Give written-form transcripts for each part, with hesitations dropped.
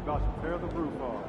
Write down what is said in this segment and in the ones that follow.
about to tear the roof off.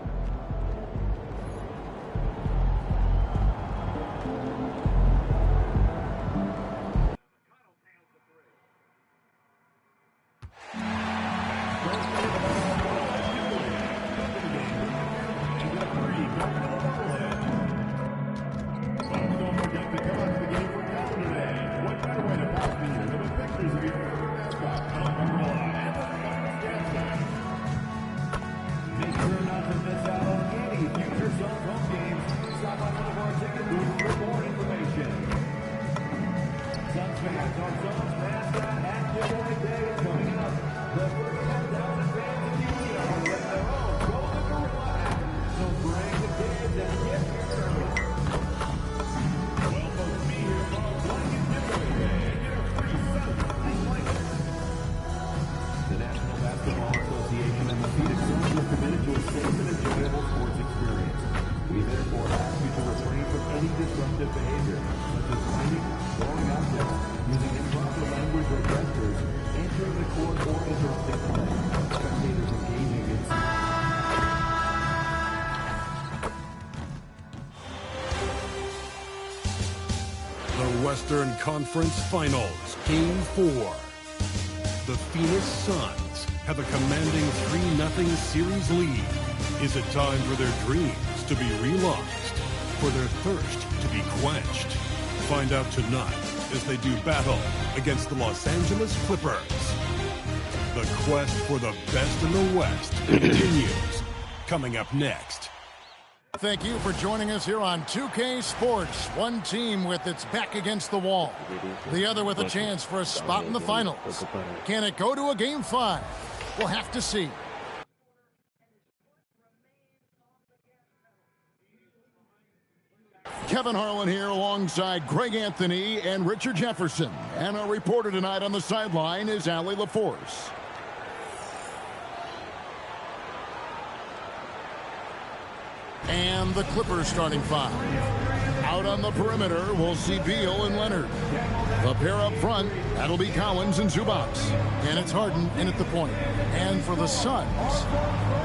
Western Conference Finals, Game 4. The Phoenix Suns have a commanding 3-0 series lead. Is it time for their dreams to be realized, for their thirst to be quenched? Find out tonight as they do battle against the Los Angeles Clippers. The quest for the best in the West continues. Coming up next. Thank you for joining us here on 2K Sports. One team with its back against the wall. The other with a chance for a spot in the finals. Can it go to a Game 5? We'll have to see. Kevin Harlan here alongside Greg Anthony and Richard Jefferson. And our reporter tonight on the sideline is Allie LaForce. And the Clippers starting five. Out on the perimeter, we'll see Beal and Leonard. The pair up front, that'll be Collins and Zubac. And it's Harden in at the point. And for the Suns,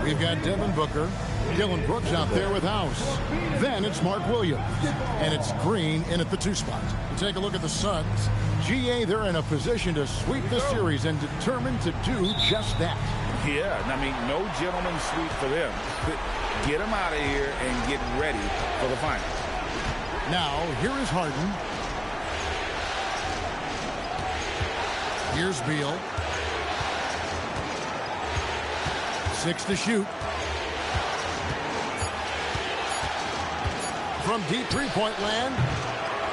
we've got Devin Booker, Dylan Brooks out there with House. Then it's Mark Williams. And it's Green in at the 2 spot. Take a look at the Suns. GA, they're in a position to sweep the series and determined to do just that. Yeah, I mean, no gentleman's sweep for them. Get them out of here and get ready for the finals. Now, here is Harden. Here's Beal. 6 to shoot. From deep three-point land.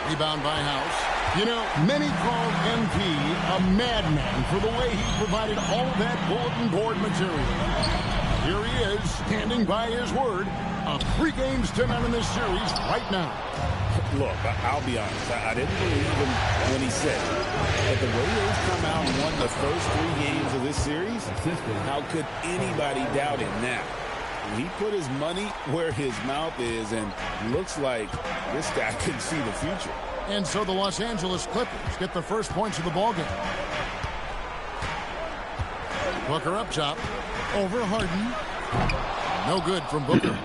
Rebound by House. You know, many called MP a madman for the way he provided all that bulletin board material. Here he is, standing by his word. A 3 games to none in this series right now. Look, I'll be honest. I didn't believe him when he said it. But the way he's come out and won the first 3 games of this series, how could anybody doubt him now? He put his money where his mouth is, and looks like this guy could see the future. And so the Los Angeles Clippers get the first points of the ballgame. Booker up top. Over Harden. No good from Booker.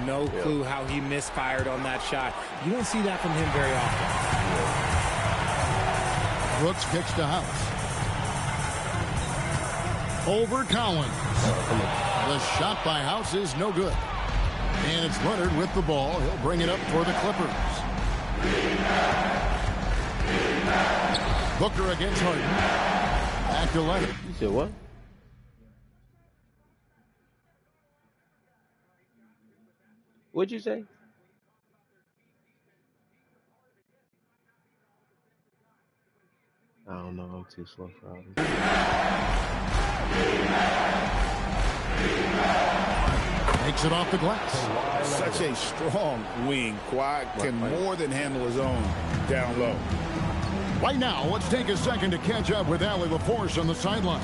No clue how he misfired on that shot. You don't see that from him very often. Brooks kicks to House. Over Collins. The shot by House is no good. And it's Leonard with the ball. He'll bring it up for the Clippers. Booker against Harden. Back to Leonard. You said what? What'd you say? I don't know. I'm too slow for all this. Takes it off the glass. Such a strong wing. Kawhi can more than handle his own down low. Right now, let's take a second to catch up with Allie LaForce on the sideline.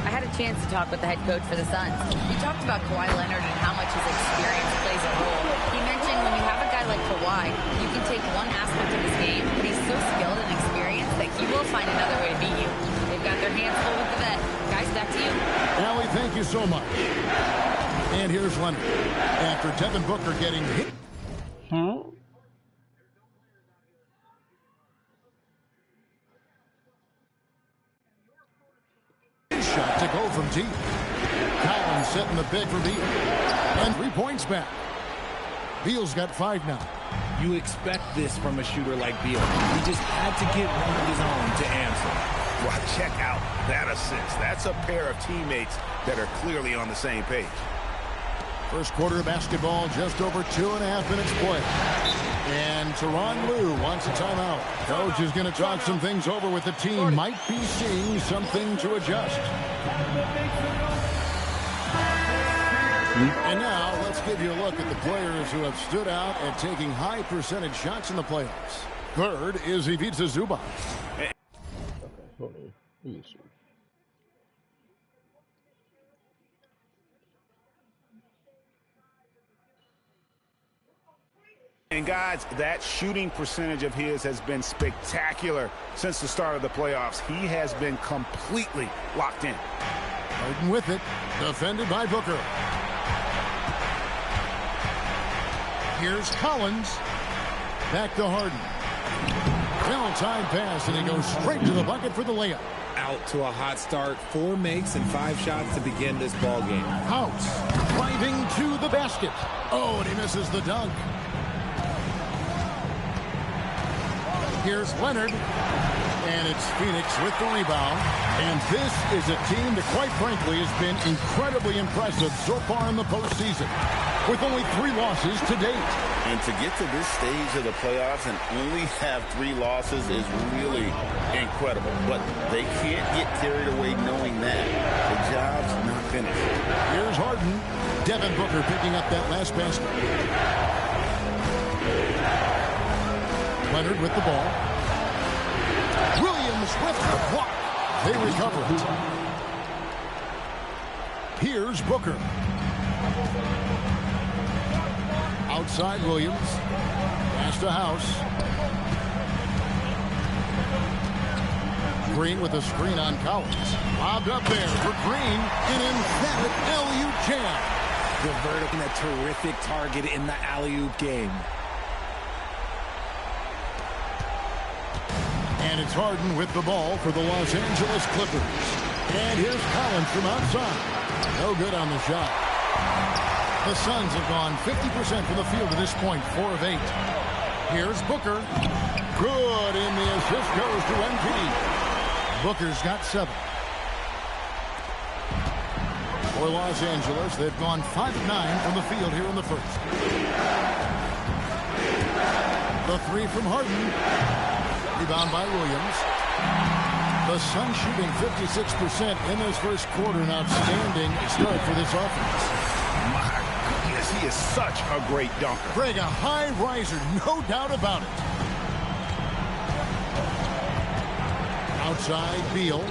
I had a chance to talk with the head coach for the Suns. He talked about Kawhi Leonard and how much his experience plays a role. He mentioned when you have a guy like Kawhi, you can take one aspect of his game, but he's so skilled and experienced that he will find another way to beat you. They've got their hands full with the vet. Guys, back to you. Allie, thank you so much. And here's Leonard. After Devin Booker getting hit. Shot to go from deep. Collins setting the big for Beal. And 3 points back. Beal's got 5 now. You expect this from a shooter like Beal. He just had to get one of his own to answer. Well, check out that assist. That's a pair of teammates that are clearly on the same page. First quarter of basketball, just over 2.5 minutes play. And Tyronn Lue wants a timeout. Coach is going to talk some things over with the team. Might be seeing something to adjust. And now let's give you a look at the players who have stood out at taking high percentage shots in the playoffs. Third is Ivica Zubac. Okay, hold on. Let me see. And guys, that shooting percentage of his has been spectacular since the start of the playoffs. He has been completely locked in. Harden with it, defended by Booker. Here's Collins. Back to Harden. Well-timed pass, and he goes straight to the bucket for the layup. Out to a hot start. 4 makes and 5 shots to begin this ball game. House driving to the basket. Oh, and he misses the dunk. Here's Leonard. And it's Phoenix with the rebound. And this is a team that, quite frankly, has been incredibly impressive so far in the postseason, with only 3 losses to date. And to get to this stage of the playoffs and only have 3 losses is really incredible. But they can't get carried away knowing that. The job's not finished. Here's Harden. Devin Booker picking up that last basket. Leonard with the ball. Williams with the block. They recover it. Here's Booker. Outside Williams. Pass to House. Green with a screen on Collins. Lobbed up there for Green. An emphatic alley-oop jam. Diverting a terrific target in the alley-oop game. And it's Harden with the ball for the Los Angeles Clippers. And here's Collins from outside. No good on the shot. The Suns have gone 50% from the field to this point, 4 of 8. Here's Booker. Good, and the assist goes to MP. Booker's got 7. For Los Angeles, they've gone 5 of 9 from the field here in the first. The 3 from Harden. Rebound by Williams. The Suns shooting 56% in this first quarter. An outstanding start for this offense. My goodness, he is such a great dunker. Greg, a high riser, no doubt about it. Outside, Beal.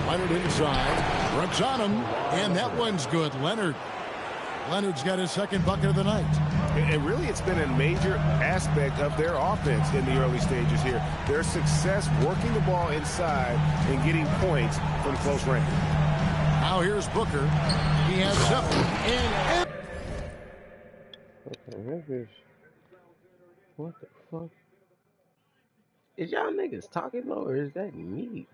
Leonard inside. Brooks on him. And that one's good. Leonard's got his second bucket of the night. And really, it's been a major aspect of their offense in the early stages here. Their success working the ball inside and getting points from close range. Now here's Booker. He has 7. And Okay, what the fuck? Is y'all niggas talking low or is that me?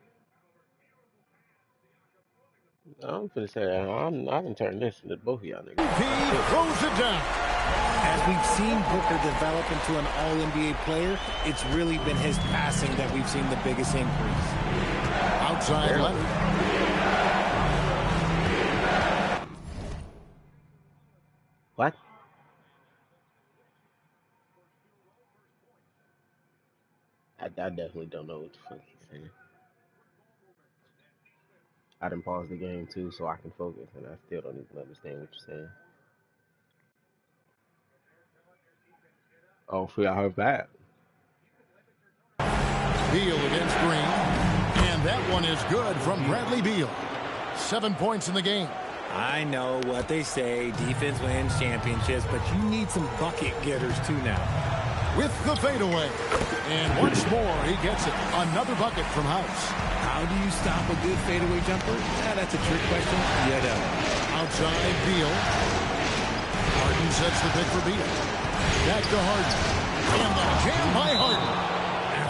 I'm finna say I can turn this into both of y'all niggas. he throws it down. As we've seen Booker develop into an all-NBA player, it's really been his passing that we've seen the biggest increase. Outside Leonard. What? I definitely don't know what the fuck he's saying. I done paused the game too so I can focus, and I still don't even understand what you're saying. Oh, forgot her back. Beal against Green. And that one is good from Bradley Beal. 7 points in the game. I know what they say, defense wins championships, but you need some bucket getters too now. with the fadeaway. And once more, he gets it. Another bucket from House. How do you stop a good fadeaway jumper? That's a trick question. Outside, Beal. Harden sets the pick for Beal. Back to Harden. And the jam by Harden.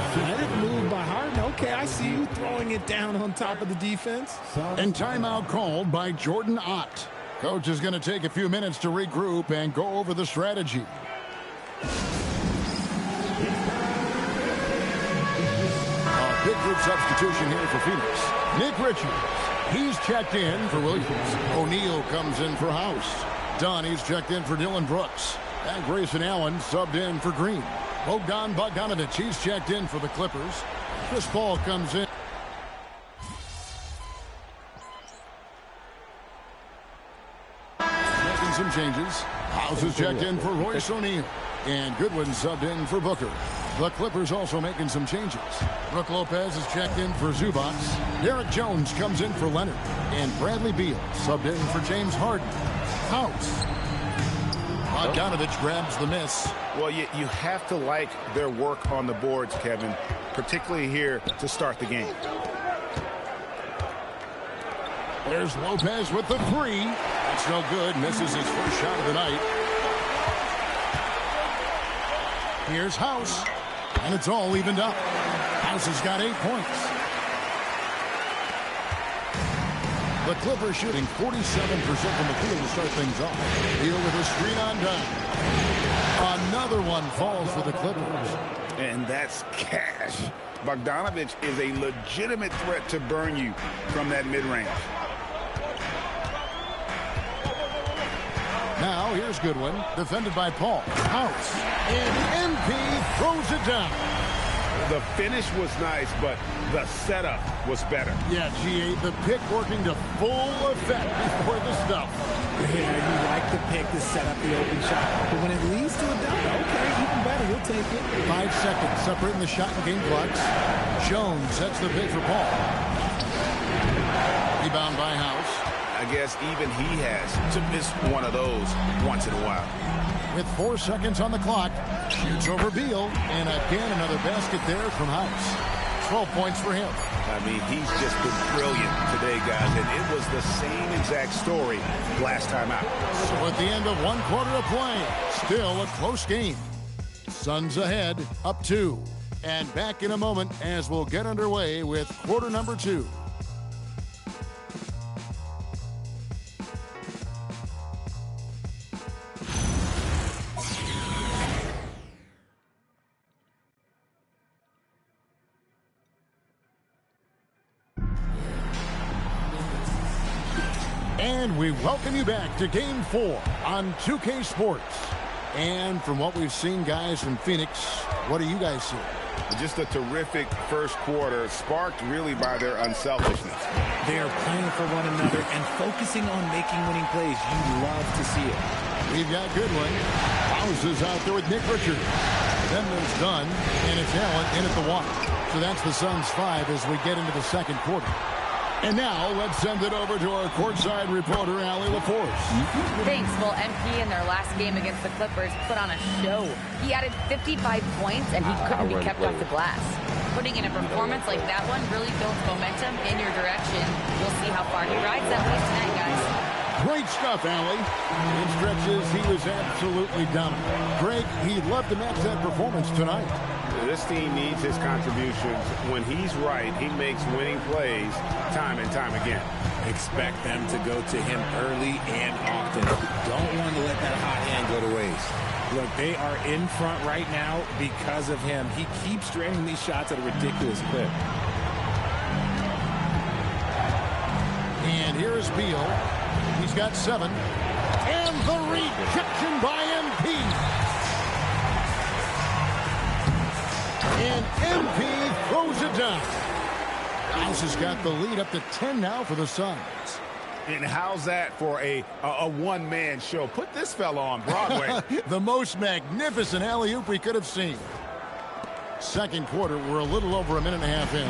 Athletic move by Harden. Okay, I see you throwing it down on top of the defense. And timeout called by Jordan Ott. Coach is going to take a few minutes to regroup and go over the strategy. A big group substitution here for Phoenix. Nick Richards. He's checked in for Williams. O'Neal comes in for House. Donnie's checked in for Dylan Brooks. And Grayson Allen subbed in for Green. Bogdan Bogdanovic, he's checked in for the Clippers. Chris Paul comes in. Making some changes. House is checked in for Royce O'Neal. And Goodwin subbed in for Booker. The Clippers also making some changes. Brook Lopez is checked in for Zubac. Derek Jones comes in for Leonard. And Bradley Beal subbed in for James Harden. House. Bogdanovic grabs the miss. Well, you have to like their work on the boards, Kevin, particularly here to start the game. There's Lopez with the three. That's no good. Misses his first shot of the night. Here's House. And it's all evened up. House has got 8 points. The Clippers shooting 47% from the field to start things off. Beal with a screen on down. Another one falls for the Clippers. And that's cash. Bogdanovic is a legitimate threat to burn you from that mid-range. Now here's Goodwin, defended by Paul. House. And MP throws it down. The finish was nice, but the setup was better. Yeah, G8, the pick working to full effect before the stuff. Yeah, you like the pick to set up the open shot. But when it leads to a dunk, okay, even better, he'll take it. 5 seconds separating the shot and game clocks. Jones sets the pick for Paul. Rebound by House. I guess even he has to miss one of those once in a while. With 4 seconds on the clock, shoots over Beal, and again another basket there from House. 12 points for him. I mean, he's just been brilliant today, guys, and it was the same exact story last time out. So at the end of 1 quarter of play, still a close game. Suns ahead, up 2. And back in a moment as we'll get underway with quarter number 2. And we welcome you back to Game 4 on 2K Sports. And from what we've seen, guys, from Phoenix, what do you guys see? Just a terrific first quarter, sparked really by their unselfishness. They are playing for one another and focusing on making winning plays. You love to see it. We've got Goodwin. House is out there with Nick Richards. Then there's Dunn, and it's Allen in at the 1. So that's the Suns 5 as we get into the second quarter. And now, let's send it over to our courtside reporter, Allie LaForce. Thanks. Well, MP in their last game against the Clippers put on a show. He added 55 points, and he couldn't be kept off the glass. Putting in a performance like that one really builds momentum in your direction. We'll see how far he rides that wave tonight, guys. Great stuff, Allie. In stretches, he was absolutely dominant. Greg, he'd love to match that performance tonight. This team needs his contributions. When he's right, he makes winning plays time and time again. Expect them to go to him early and often. Don't want to let that hot hand go to waste. Look, they are in front right now because of him. He keeps draining these shots at a ridiculous clip. And here is Beal. He's got 7. And the rejection by MP. And MP throws it down. House has got the lead up to 10 now for the Suns. And how's that for a one-man show? Put this fella on Broadway. The most magnificent alley-oop we could have seen. Second quarter, we're a little over a minute and a half in.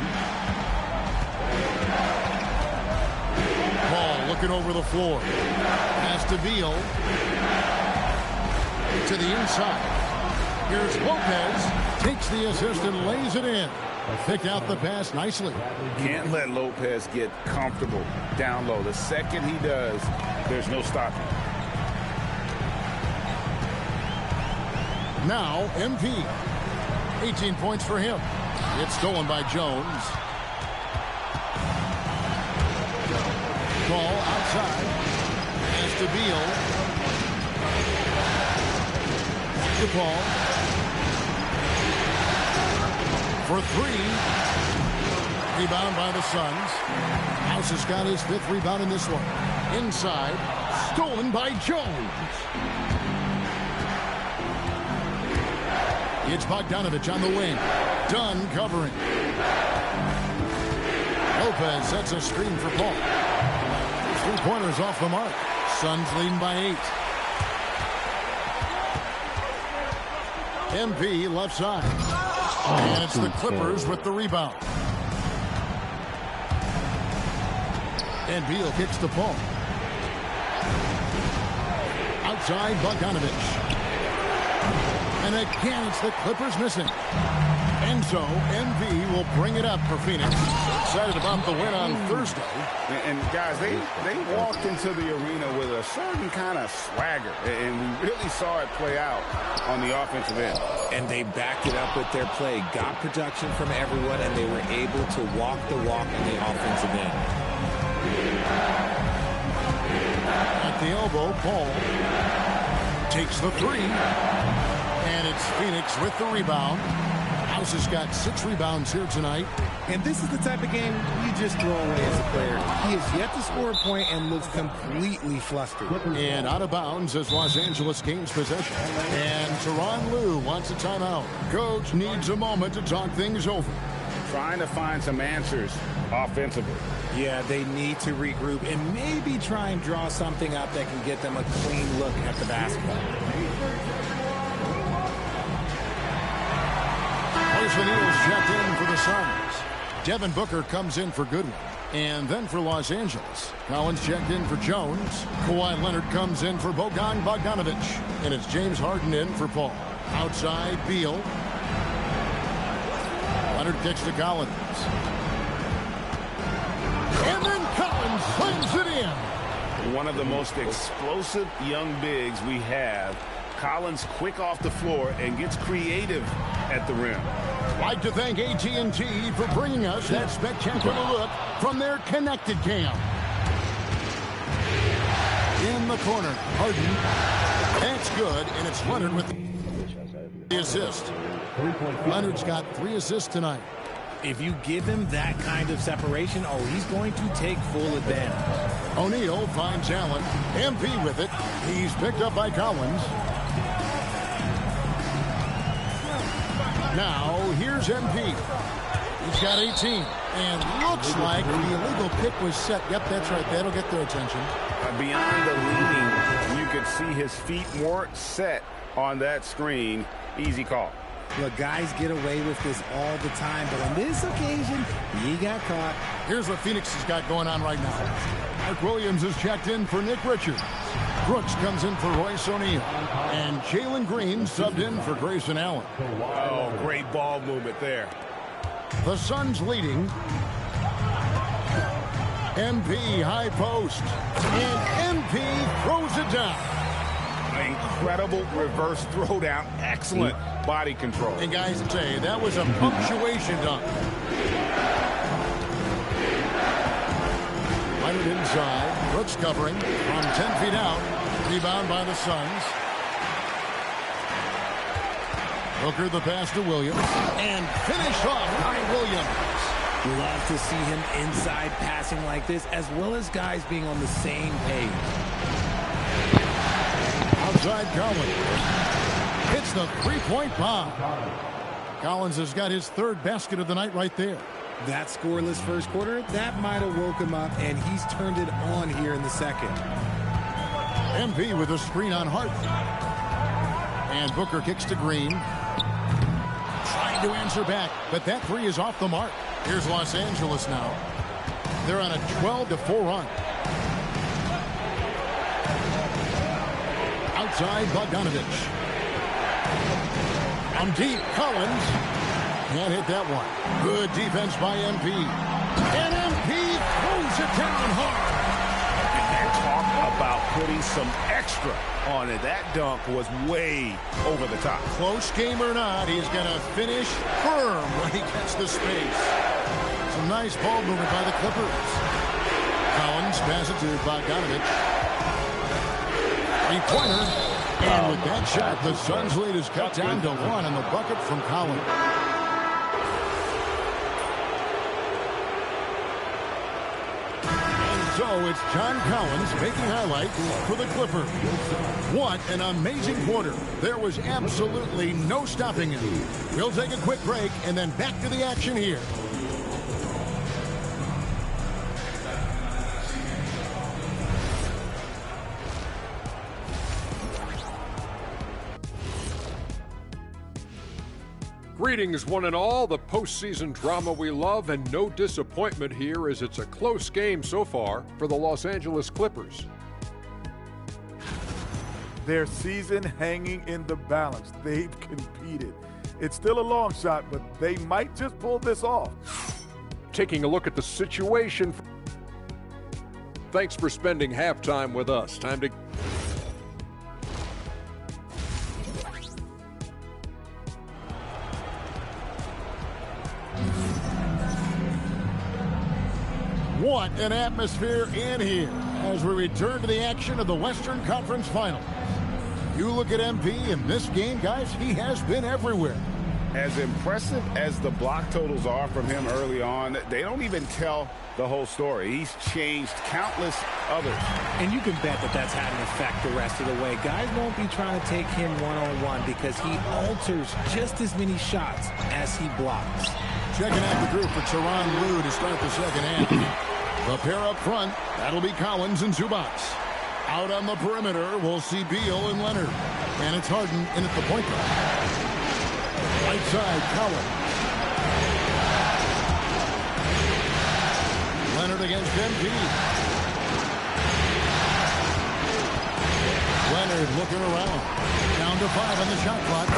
Paul looking over the floor. Pass to Beal. To the inside. Here's Lopez. Takes the assist and lays it in. Picked out the pass nicely. Can't let Lopez get comfortable down low. The second he does, there's no stopping. Now, MP. 18 points for him. It's stolen by Jones. Ball outside. Pass to Beal. To Paul. For three. Rebound by the Suns. House has got his 5th rebound in this one. Inside. Stolen by Jones. It's Bogdanovich on the wing. Dunn covering. Lopez sets a screen for Paul. 3-pointers off the mark. Suns leading by 8. MP left side. And it's the Clippers with the rebound. And Beal kicks to Paul. Outside, Bogdanovich. And again, it's the Clippers missing. And so, MV will bring it up for Phoenix. Excited about the win on Thursday. And guys, they walked into the arena with a certain kind of swagger. And we really saw it play out on the offensive end. And they backed it up with their play. Got production from everyone, and they were able to walk the walk on the offensive end. At the elbow, Paul takes the three. And it's Phoenix with the rebound. House has got 6 rebounds here tonight. And this is the type of game you just throw away as a player. He has yet to score a point and looks completely flustered. And out of bounds as Los Angeles gains possession. And Tyronn Lue wants a timeout. Coach needs a moment to talk things over. Trying to find some answers offensively. Yeah, they need to regroup and maybe try and draw something up that can get them a clean look at the basketball. O'Neal's checked in for the Suns. Devin Booker comes in for Goodwin. And then for Los Angeles, Collins checked in for Jones. Kawhi Leonard comes in for Bogdanovich. And it's James Harden in for Paul. Outside, Beal. Leonard kicks to Collins. And then Collins slams it in. One of the most explosive young bigs we have. Collins quick off the floor and gets creative at the rim. Like to thank AT&T for bringing us that spectacular look from their connected cam. In the corner, Harden. That's good, and it's Leonard with the assist. Leonard's got 3 assists tonight. If you give him that kind of separation, oh, he's going to take full advantage. O'Neal finds Allen. MP with it. He's picked up by Collins. Now, here's MP. He's got 18. And looks like the illegal pick was set. Yep, that's right. That'll get their attention. Beyond the leading, you could see his feet weren't set on that screen. Easy call. Look, guys get away with this all the time, but on this occasion, he got caught. Here's what Phoenix has got going on right now. Mark Williams is checked in for Nick Richards. Brooks comes in for Royce O'Neal. And Jalen Green subbed in for Grayson Allen. Oh, great ball movement there. The Suns leading. MP high post. And MP throws it down. Incredible reverse throwdown. Excellent body control. And guys, say that was a punctuation dunk. Leonard inside. Brooks covering from 10 feet out. Rebound by the Suns. Booker the pass to Williams. And finish off by Williams. Love to see him inside passing like this, as well as guys being on the same page. Outside Collins. Hits the three-point bomb. Collins has got his 3rd basket of the night right there. That scoreless first quarter, that might have woke him up, and he's turned it on here in the second. MP with a screen on Harden. And Booker kicks to Green. Trying to answer back, but that 3 is off the mark. Here's Los Angeles now. They're on a 12-4 run. Outside Bogdanovich. From deep, Collins. Can't hit that one. Good defense by MP. And MP throws it down hard. And talk about putting some extra on it. That dunk was way over the top. Close game or not, he's going to finish firm when he gets the space. Some nice ball movement by the Clippers. Collins passes it to Bogdanovich. Three-pointer. And with that shot, the Suns' lead is cut down to 1 on the bucket from Collins. And so it's John Collins making highlights for the Clippers. What an amazing quarter. There was absolutely no stopping him. We'll take a quick break and then back to the action here. Greetings, one and all. The postseason drama we love, and no disappointment here as it's a close game so far for the Los Angeles Clippers. Their season hanging in the balance. They've competed. It's still a long shot, but they might just pull this off. Taking a look at the situation. Thanks for spending halftime with us. Time to... What an atmosphere in here as we return to the action of the Western Conference Finals. You look at MP in this game, guys, he has been everywhere. As impressive as the block totals are from him early on, they don't even tell the whole story. He's changed countless others. And you can bet that that's had an effect the rest of the way. Guys won't be trying to take him one-on-one because he alters just as many shots as he blocks. Checking out the group for Tyronn Lue to start the second half. The pair up front, that'll be Collins and Zubac. Out on the perimeter, we'll see Beal and Leonard. And it's Harden in at the point guard. Right side, Collins. Leonard against MP. Leonard looking around. Down to 5 on the shot clock.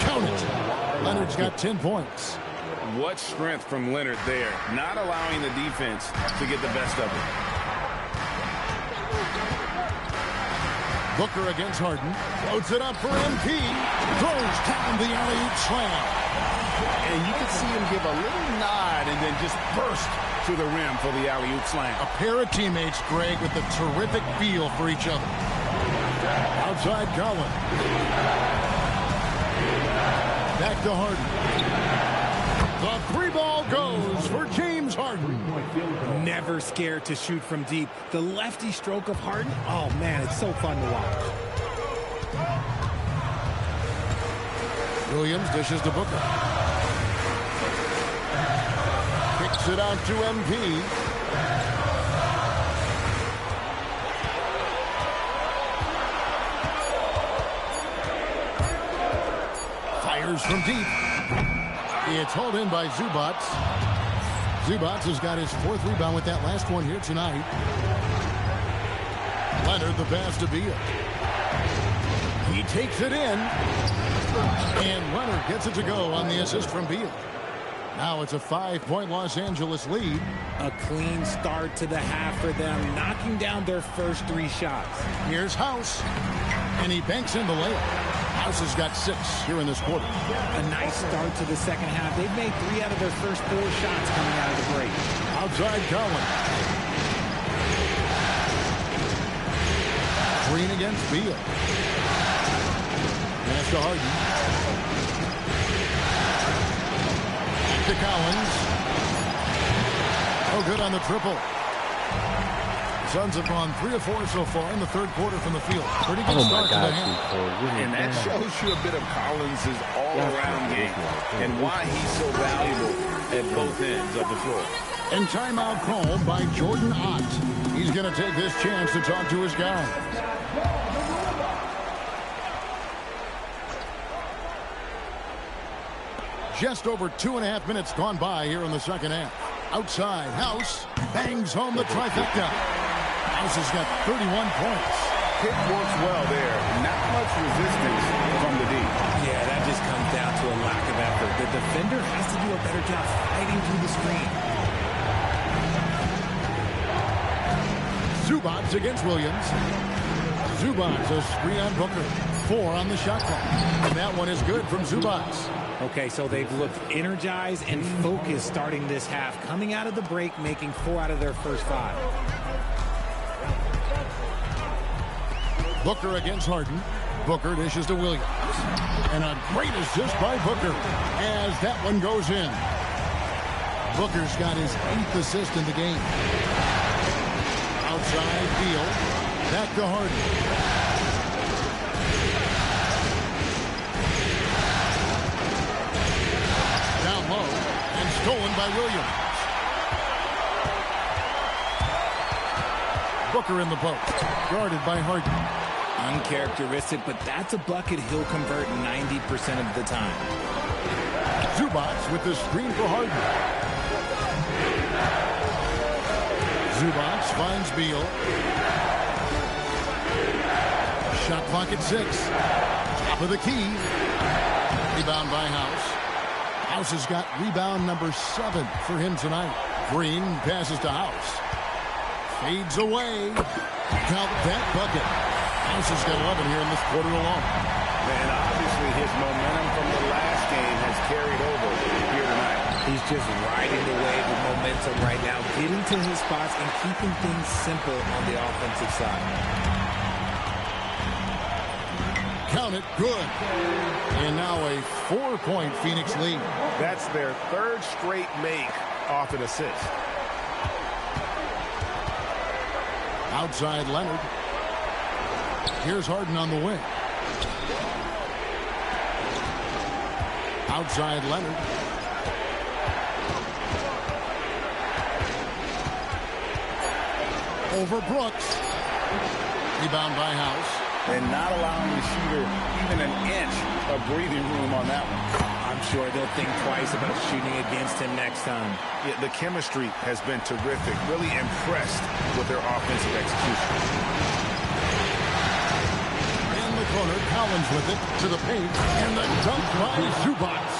Count it. Leonard's got 10 points. What strength from Leonard there, not allowing the defense to get the best of it. Booker against Harden. Floats it up for MP. Throws down the alley-oop slam. And you can see him give a little nod and then just burst to the rim for the alley-oop slam. A pair of teammates, Greg, with a terrific feel for each other. Outside Collins. Back to Harden. The three ball goes for James Harden. Never scared to shoot from deep. The lefty stroke of Harden, oh man, it's so fun to watch. Williams dishes to Booker. Kicks it out to MP. Fires from deep. It's hauled in by Zubac. Zubac has got his 4th rebound with that last one here tonight. Leonard the pass to Beal. He takes it in. And Leonard gets it to go on the assist from Beal. Now it's a 5-point Los Angeles lead. A clean start to the half for them, knocking down their first 3 shots. Here's House. And he banks in the layup. House has got 6 here in this quarter. A nice start to the second half. They've made 3 out of their first 4 shots coming out of the break. Outside Collins. Green against Beal. Pass to Harden. Back to Collins. Oh, good on the triple. Suns have gone 3 of 4 so far in the third quarter from the field. Pretty good start to the half. And that shows you a bit of Collins' all-around game and why he's so valuable at both ends of the floor. And timeout called by Jordan Ott. He's going to take this chance to talk to his guys. Just over 2.5 minutes gone by here in the second half. Outside, House bangs home the trifecta. House has got 31 points. Pick works well there. Not much resistance from the D. Yeah, that just comes down to a The defender has to do a better job fighting through the screen. Zubats against Williams. Zubats a screen on Booker. 4 on the shot clock. And that one is good from Zubats. Okay, so they've looked energized and focused starting this half. Coming out of the break, making 4 out of their first 5. Booker against Harden. Booker dishes to Williams. And a great assist by Booker as that one goes in. Booker's got his 8th assist in the game. Outside Beal. Back to Harden. Down low and stolen by Williams. Booker in the post. Guarded by Harden. Uncharacteristic, but that's a bucket he'll convert 90% of the time. Zubats with the screen for Harden. Zubats finds Beal. Shot clock at 6. Top of the key. Rebound by House. House has got rebound number 7 for him tonight. Green passes to House. Fades away. Count that bucket. House has got 11 here in this quarter alone. And obviously his momentum from the last game has carried over here tonight. He's just riding the wave of momentum right now, getting to his spots and keeping things simple on the offensive side. Count it, good. And now a 4-point Phoenix lead. That's their 3rd straight make off an assist. Outside Leonard. Here's Harden on the wing. Outside Leonard. Over Brooks. Rebound by House. And not allowing the shooter even an inch of breathing room on that one. I'm sure they'll think twice about shooting against him next time. Yeah, the chemistry has been terrific. Really impressed with their offensive execution. Corner, Collins with it to the paint, and the dunk by Zubats.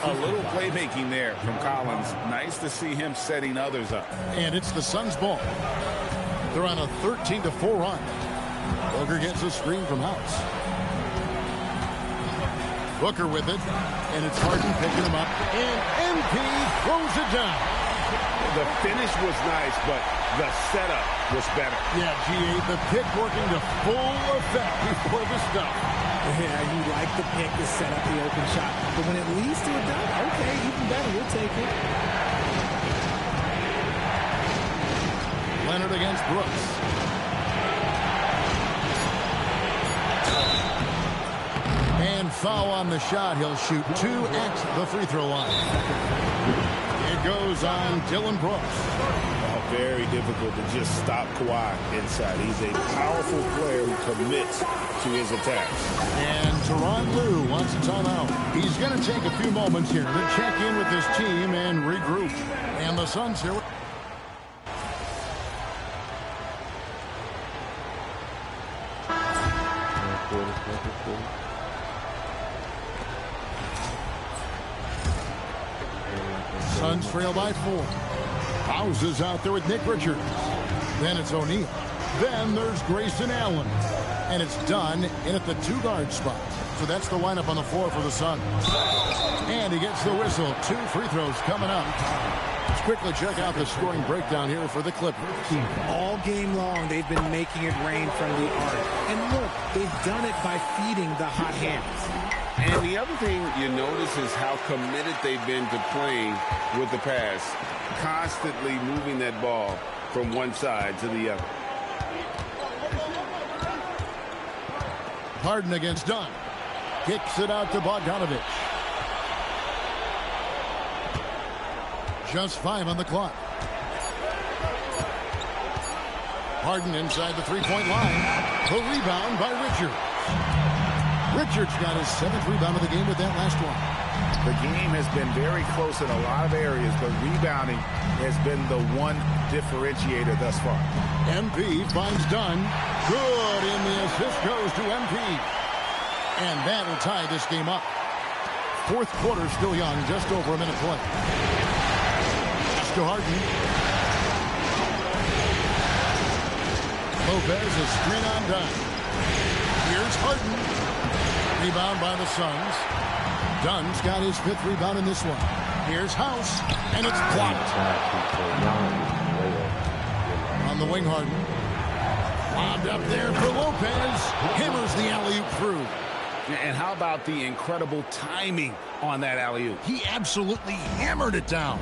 A little playmaking there from Collins. Nice to see him setting others up. And it's the Suns' ball. They're on a 13-4 run. Booker gets a screen from House. Booker with it, and it's Harden picking him up, and MP throws it down. The finish was nice, but the setup was better. Yeah, G8, the pick working to full effect before the stuff. Yeah, you like the pick to set up the open shot. But when it leads to a dunk, okay, even better, we'll take it. Leonard against Brooks. And foul on the shot. He'll shoot 2 at the free throw line. It goes on Dylan Brooks. Very difficult to just stop Kawhi inside. He's a powerful player who commits to his attacks. And Tyronn Lue wants a timeout. He's going to take a few moments here to check in with his team and regroup. And the Suns here. Suns trail by 4. Houses out there with Nick Richards. Then it's O'Neal. Then there's Grayson Allen. And it's done in at the 2-guard spot. So that's the lineup on the floor for the Suns. And he gets the whistle. 2 free throws coming up. Let's quickly check out the scoring breakdown here for the Clippers. All game long, they've been making it rain from the arc. And look, they've done it by feeding the hot hands. And the other thing you notice is how committed they've been to playing with the pass, constantly moving that ball from one side to the other. Harden against Dunn. Kicks it out to Bogdanovich. Just 5 on the clock. Harden inside the 3-point line. The rebound by Richards. Richards got his 7th rebound of the game with that last one. The game has been very close in a lot of areas, but rebounding has been the one differentiator thus far. MP finds Dunn. Good, and the assist goes to MP. And that'll tie this game up. fourth quarter still young, just over a minute play. Pass to Harden. Lopez is screen on done. Here's Harden. Rebound by the Suns. Dunn's got his 5th rebound in this one. Here's House, and it's blocked. On the wing, Harden. Lobbed up there for Lopez. Hammers the alley-oop through. And how about the incredible timing on that alley-oop? He absolutely hammered it down.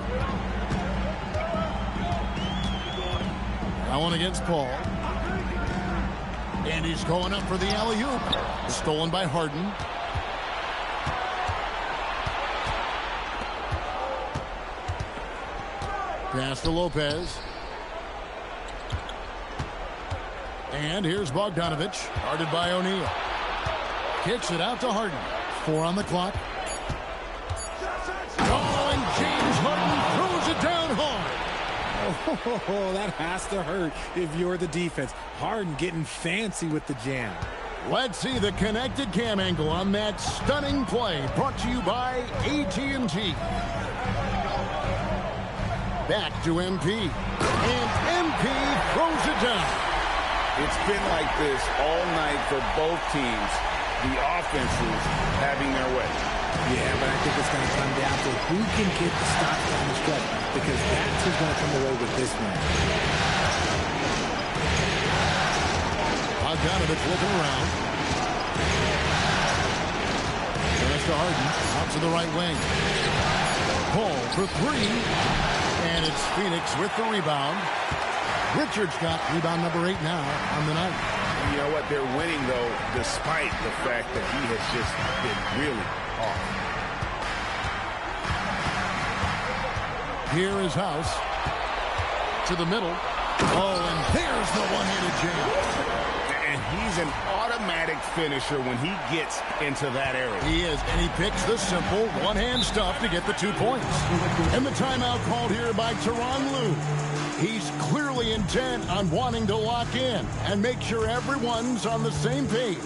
That one against Paul. And he's going up for the alley-oop. Stolen by Harden. Pass to Lopez. And here's Bogdanovich. Guarded by O'Neal. Kicks it out to Harden. 4 on the clock. Oh, and James Harden throws it down hard. Oh, that has to hurt if you're the defense. Harden getting fancy with the jam. Let's see the connected cam angle on that stunning play. Brought to you by AT&T. Back to MP. And MP throws it down. It's been like this all night for both teams. The offenses having their way. Yeah, but I think it's going to come down to who can get the stops down the stretch, because that's who's going to come away with this one. Bogdanovich looking around. Pass to Harden. Out to the right wing. Paul for 3. And it's Phoenix with the rebound. Richards got rebound number 8 now on the night. You know what? They're winning, though, despite the fact that he has just been really off. Here is House. To the middle. Oh, and there's the one-handed jam. And he's an automatic finisher when he gets into that area. He is, and he picks the simple one-hand stuff to get the 2 points. And the timeout called here by Tyronn Lue. He's clearly intent on wanting to lock in and make sure everyone's on the same page.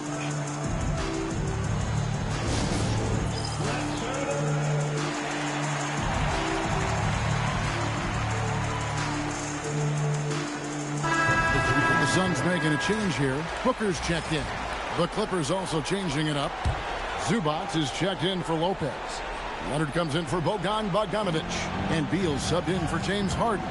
The Suns making a change here. Booker's checked in. The Clippers also changing it up. Zubac is checked in for Lopez. Leonard comes in for Bogdanovich. And Beal subbed in for James Harden.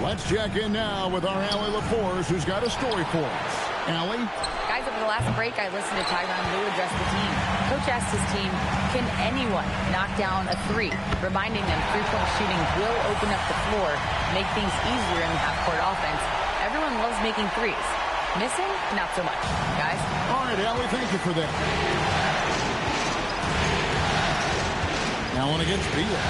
Let's check in now with our Allie LaForce, who's got a story for us. Allie? Guys, over the last break, I listened to Tyronn Lue address the team. Coach asked his team, can anyone knock down a 3? Reminding them 3-point shooting will open up the floor, make things easier in the half-court offense. Everyone loves making 3s. Missing? Not so much. Guys? All right, Allie, thank you for that. Now one against Beal.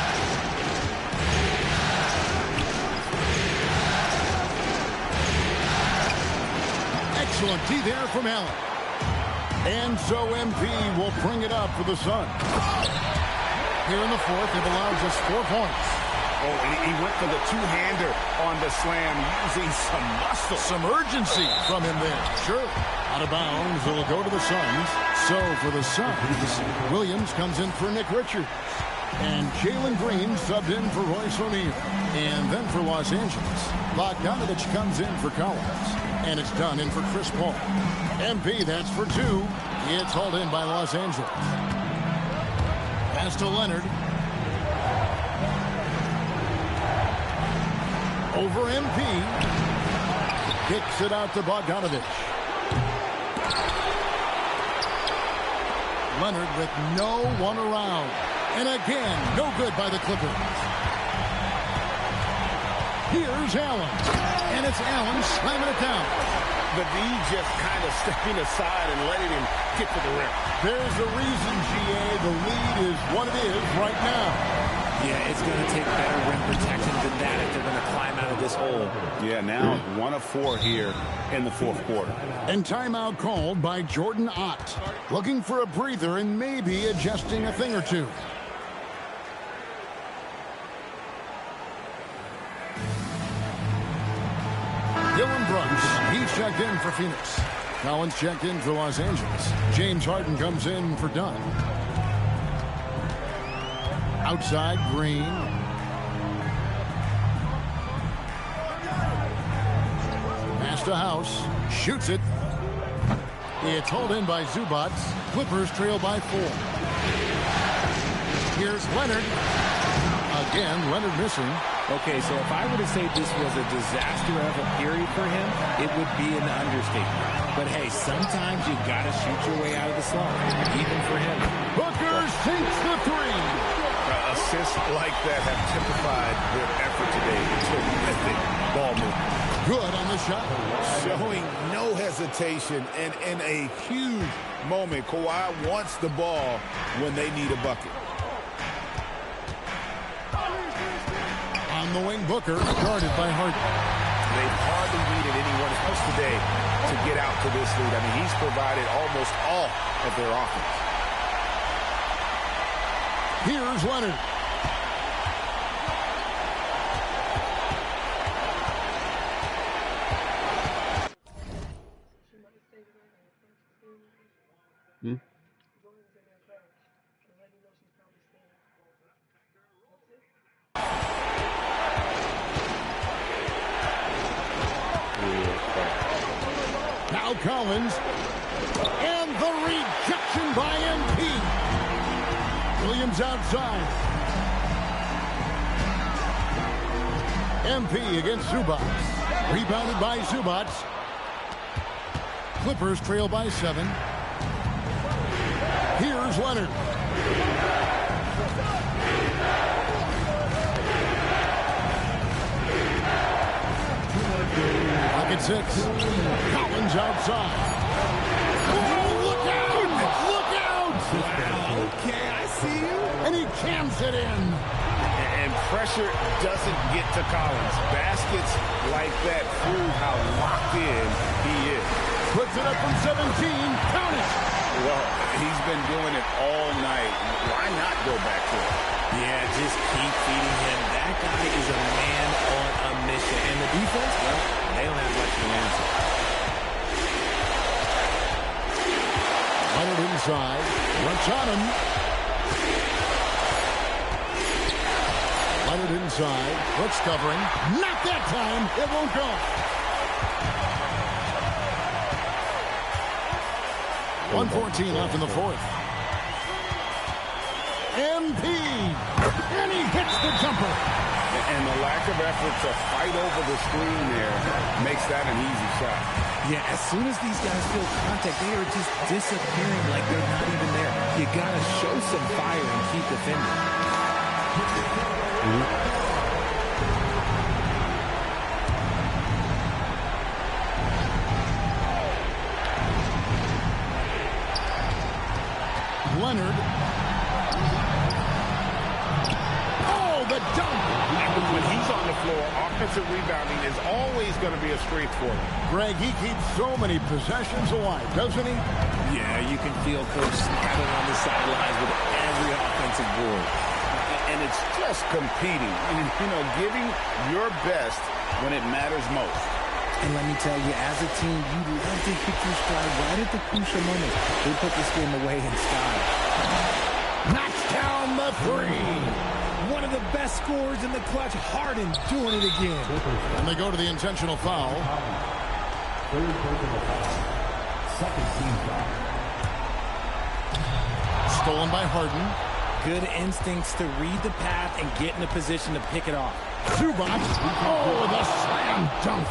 Excellent D there from Allen. And so MP will bring it up for the Suns. Here in the fourth, they've allowed just 4 points. Oh, and he went for the two-hander on the slam, using some muscle. Some urgency from him there. Sure. Out of bounds, it'll go to the Suns. So for the Suns, Williams comes in for Nick Richards. And Jalen Green subbed in for Royce O'Neal. And then for Los Angeles, Bogdanovich comes in for Collins. And it's done in for Chris Paul. MP, that's for 2. It's hauled in by Los Angeles. Pass to Leonard. Over MP. Kicks it out to Bogdanovich. Leonard with no one around. And again, no good by the Clippers. Here's Allen. And it's Allen slamming it down. The D just kind of stepping aside and letting him get to the rim. There's a reason, GA. The lead is what it is right now. Yeah, it's going to take better rim protection than that if they're going to climb out of this hole. Yeah, now 1 of 4 here in the fourth quarter. And timeout called by Jordan Ott. Looking for a breather and maybe adjusting a thing or 2. Dylan Brooks, he's checked in for Phoenix. Collins checked in for Los Angeles. James Harden comes in for Dunn. Outside, Green. Pass to House. Shoots it. It's hauled in by Zubats. Clippers trail by 4. Here's Leonard. Again, Leonard missing. Okay, so if I were to say this was a disaster of a period for him, it would be an understatement. But hey, sometimes you got to shoot your way out of the slump, even for him. Booker sinks the 3. Assists like that have typified their effort today. Terrific ball movement. Good on the shot. Showing no hesitation, and in a huge moment, Kawhi wants the ball when they need a bucket. On the wing, Booker, guarded by Harden. They've hardly needed anyone else today to get out to this lead. I mean, he's provided almost all of their offense. Here's Leonard. Now Collins. And the rejection by MP. Williams outside. MP against Zubats. Rebounded by Zubats. Clippers trail by 7. Here's Leonard. Pocket 6. Collins outside. Oh, look out! Look out! Wow, okay, I see you. And he jams it in. And pressure doesn't get to Collins. Baskets like that prove how locked in he is. Puts it up from 17. Count it. Well, he's been doing it all night. Why not go back to it? Yeah, just keep feeding him. That guy is a man on a mission. And the defense, well, they don't have much of an answer. Leonard inside. Works on him. Leonard inside. Brooks covering. Not that time. It won't go. .114 left in the 4th. MP. And he hits the jumper. And the lack of effort to fight over the screen there makes that an easy shot. Yeah, as soon as these guys feel contact, they are just disappearing like they're not even there. You got to show some fire and keep defending. Leonard. Oh, the dunk. When he's on the floor, offensive rebounding is always going to be a strength for him. Greg, he keeps so many possessions alive, doesn't he? Yeah, you can feel Coach snapping on the sidelines with every offensive board. And it's just competing. And, giving your best when it matters most. And let me tell you, as a team, you love to hit your stride right at the crucial moment. They put this game away in style. Knocks down the 3. One of the best scorers in the clutch. Harden doing it again. And they go to the intentional foul. Second team foul. Stolen by Harden. Good instincts to read the path and get in a position to pick it off. Zubats. Oh, the slam dunk.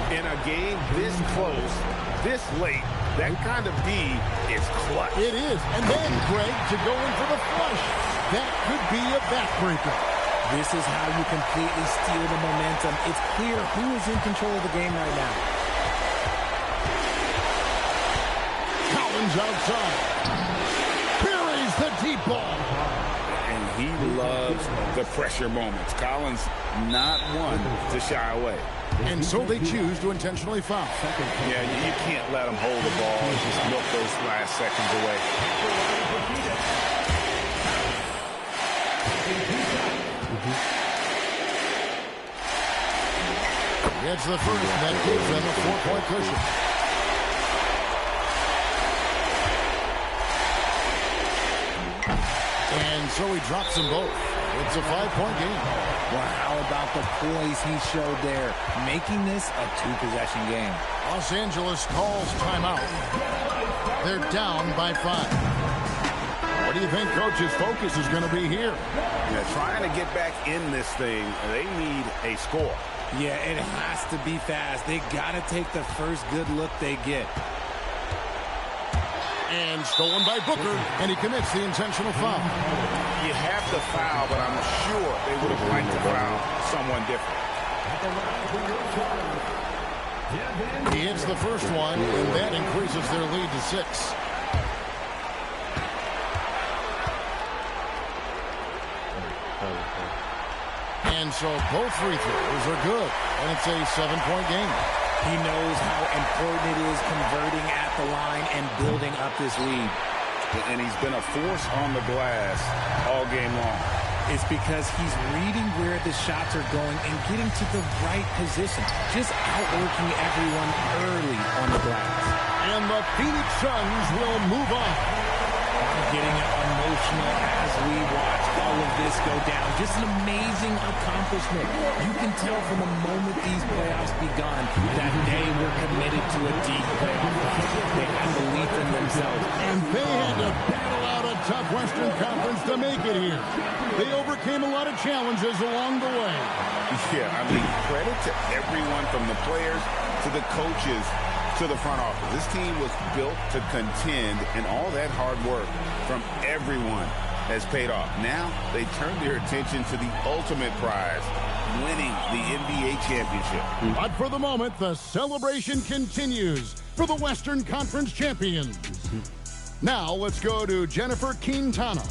In a game this close, this late, that kind of D is clutch. It is. And then, Greg, to go in for the flush. That could be a backbreaker. This is how you completely steal the momentum. It's clear who is in control of the game right now. Collins outside. Buries the deep ball. And he loves the pressure moments. Collins not one to shy away. And so they choose to intentionally foul. Yeah, you can't let him hold the ball and just milk those last seconds away. Gets the first, and that gives them a 4-point cushion. And so he drops them both. It's a 5-point game. Well, how about the poise he showed there, making this a 2-possession game? Los Angeles calls timeout. They're down by 5. What do you think Coach's focus is going to be here? Yeah, trying to get back in this thing, they need a score. Yeah, it has to be fast. They got to take the first good look they get. And stolen by Booker, and he commits the intentional foul. You have to foul, but I'm sure they would have liked to foul someone different. He hits the first one, and that increases their lead to 6. And so both free throws are good, and it's a 7-point game. He knows how important it is converting at the line and building up this lead. And he's been a force on the glass all game long. It's because he's reading where the shots are going and getting to the right position. Just outworking everyone early on the glass. And the Phoenix Suns will move on. Getting emotional as we watch all of this go down. Just an amazing accomplishment. You can tell from the moment these playoffs begun that they were committed to a deep playoff run. They had belief in themselves. And they had to battle out a tough Western Conference to make it here. They overcame a lot of challenges along the way. Yeah, I mean, credit to everyone from the players to the coaches to the front office. This team was built to contend, and all that hard work from everyone has paid off. Now they turn their attention to the ultimate prize, winning the NBA championship. But for the moment, the celebration continues for the Western Conference champions. Now let's go to Jennifer Quintana.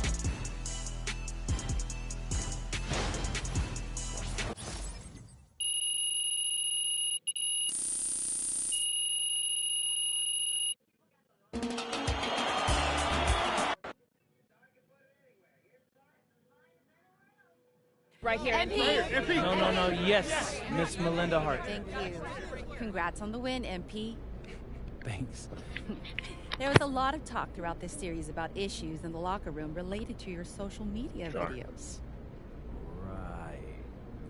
Right here. MP. No. Yes, Miss Melinda Hart. Thank you. Congrats on the win, MP. Thanks. There was a lot of talk throughout this series about issues in the locker room related to your social media videos. Right.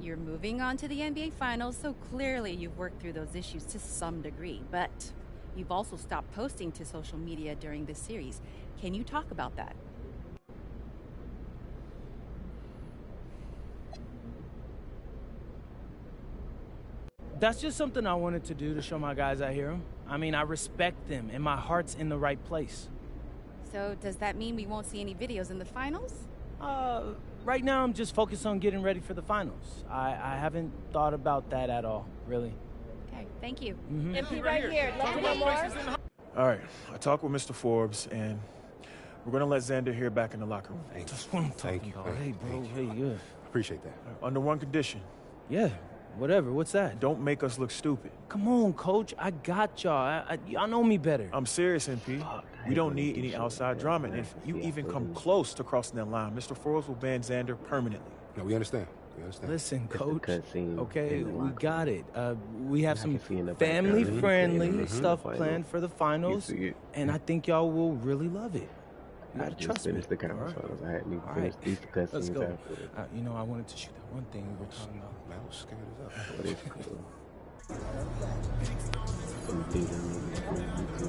You're moving on to the NBA Finals, so clearly you've worked through those issues to some degree, but you've also stopped posting to social media during this series. Can you talk about that? That's just something I wanted to do to show my guys I hear them. I mean, I respect them, and my heart's in the right place. So does that mean we won't see any videos in the finals? Right now I'm just focused on getting ready for the finals. I haven't thought about that at all, really. Okay, thank you. MP right here. Let's one more. All right, I talked with Mr. Forbes, and we're going to let Xander here back in the locker room. That's what I'm talking about. Hey, bro, hey, yeah. Appreciate that. Under one condition. Yeah, whatever. What's that? Don't make us look stupid. Come on, Coach. I got y'all. Y'all know me better. I'm serious, MP. We don't need any outside drama. And if you even come close to crossing that line, Mr. Forbes will ban Xander permanently. No, we understand. We understand. Listen, Coach. Okay, we locker got it. We have some family-friendly stuff planned for the finals, and I think y'all will really love it. You gotta trust me. The conference finals. I had me finish these cutscenes. Let's go. You know, I wanted to shoot that one thing we were talking about. Man, I was scared as up. But it's cool. Some things I need to do.